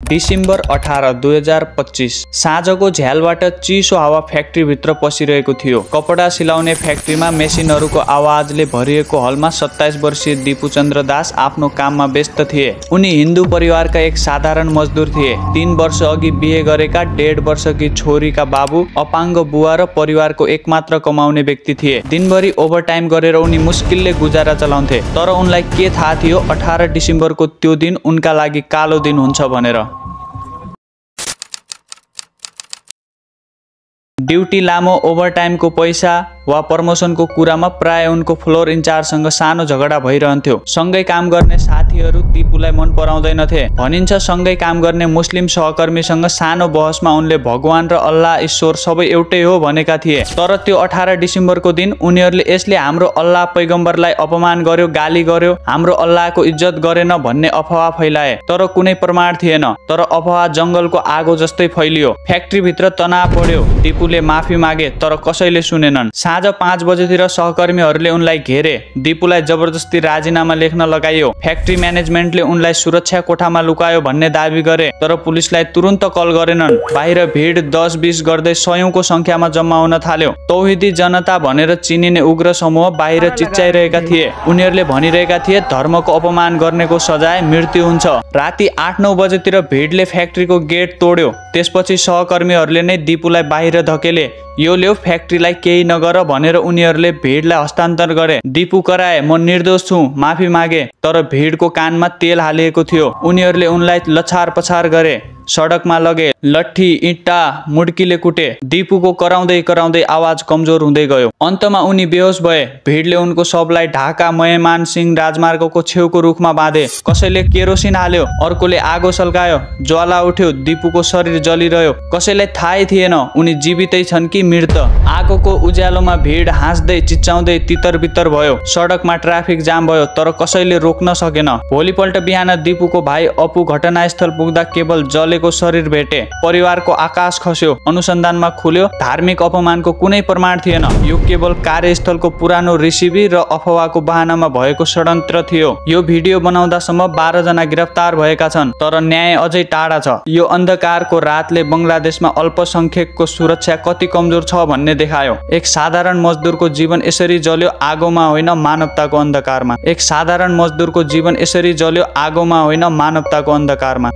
December 18, 2025 साँझको झ्यालबाट चिसो हावा फ्याक्ट्रीभित्र पसिरहेको थियो। कपडा सिलाउने फ्याक्ट्रीमा मेसिनहरूको आवाजले भरिएको हलमा 27 वर्षीय दिपुचन्द्र दास आफ्नो काममा व्यस्त थिए। उनी हिन्दू परिवारका एक साधारण मजदुर थिए। 3 वर्ष अघि बिहे गरेका 1.5 वर्षकी छोरीका बाबु, अपाङ्ग बुवा र परिवारको एकमात्र कमाउने व्यक्ति थिए। दिनभरि ओभरटाइम गरेर उनी मुस्किलले गुजारा चलाउँथे। तर उनलाई के थाहा थियो 18 डिसेम्बरको त्यो दिन उनका लागि कालो दिन हुन्छ भनेर। ड्युटी लामो, ओभरटाइमको पैसा वा प्रमोसनको कुरामा प्राय उनको फ्लोर इन्चार्जसँग सानो झगडा भइरहन्थ्यो। सँगै काम गर्ने साथीहरू दिपुलाई मन पराउँदैनथे। भनिन्छ सँगै काम गर्ने मुस्लिम सहकर्मीसँग सानो बहसमा उनले भगवान र अल्लाह ईश्वर सबै एउटै हो भनेका थिए। तर त्यो 18 डिसेम्बरको दिन उनीहरूले यसले हाम्रो अल्लाह पैगम्बरलाई अपमान गर्यो, गाली गर्यो, हाम्रो अल्लाहको इज्जत गरेन भन्ने अफवाह फैलाए। तर कुनै प्रमाण थिएन। तर अफवाह जङ्गलको आगो जस्तै फैलियो। फ्याक्ट्रीभित्र तनाव बढ्यो। दिपुले माफी मागे तर कसैले सुनेनन्। साँझ 5 बजेतिर सहकर्मीहरूले उनलाई घेरे। दिपुलाई जबरजस्ती राजीनामा लेख्न लगाइयो। फ्याक्ट्री म्यानेजमेन्टले उनलाई सुरक्षा कोठामा लुकायो भन्ने दाबी गरे। तर पुलिसलाई तुरुन्त कल गरेनन्। बाहिर भिड 10-20 गर्दै सयौंको संख्यामा जम्मा हुन थाल्यो। तौहिदी जनता भनेर चिनिने उग्र समूह बाहिर चिच्चाइरहेका थिए। उनीहरूले भनिरहेका थिए धर्मको अपमान गर्नेको सजाय मृत्यु हुन्छ। राति 8-9 बजेतिर भिडले फ्याक्ट्रीको गेट तोड्यो। त्यसपछि सहकर्मीहरूले नै दिपुलाई बाहिर धकेले। यो ल्याउ, फ्याक्ट्रीलाई केही नगर भनेर उनीहरूले भिडलाई हस्तान्तर गरे। दिपु कराए, म निर्दोष छु, माफी मागे। तर भिडको कानमा तेल हालिएको थियो। उनीहरूले उनलाई लछार पछार गरे, सडकमा लगे, लट्ठी, इँटा, मुड्कीले कुटे। दिपुको कराउँदै कराउँदै आवाज कमजोर हुँदै गयो। अन्तमा उनी बेहोस भए। भिडले उनको शवलाई ढाका मयमान सिंह राजमार्गको छेउको रुखमा बाँधे। कसैले केरोसिन हाल्यो, अर्कोले आगो सल्कायो। ज्वाला उठ्यो, दिपुको शरीर जलिरह्यो। कसैलाई थाहै थिएन उनी जीवितै छन् कि मृत। आगोको उज्यालोमा भिड हाँस्दै चिच्चाउँदै तितर-बितर भयो। सडकमा ट्राफिक जाम भयो तर कसैले रोक्न सकेन। भोलिपल्ट बिहान दिपुको भाइ अपु घटनास्थल पुग्दा केवल जलेको शरीर भेटे। परिवारको आकाश खस्यो। अनुसन्धानमा खुल्यो धार्मिक अपमानको कुनै प्रमाण थिएन। यो केवल कार्यस्थलको पुरानो रिसिभी र अफवाहको बहानामा भएको षड्यन्त्र थियो। यो भिडियो बनाउँदासम्म 12 जना गिरफ्तार भएका छन् तर न्याय अझै टाढा छ। यो अन्धकारको रातले बङ्गलादेशमा अल्पसंख्यकको सुरक्षा कति कमजोर छ भन्ने देखायो। एक साधारण मजदुरको जीवन यसरी जल्यो आगोमा होइन मानवताको अन्धकारमा। एक साधारण मजदुरको जीवन यसरी जल्यो आगोमा होइन मानवताको अन्धकारमा।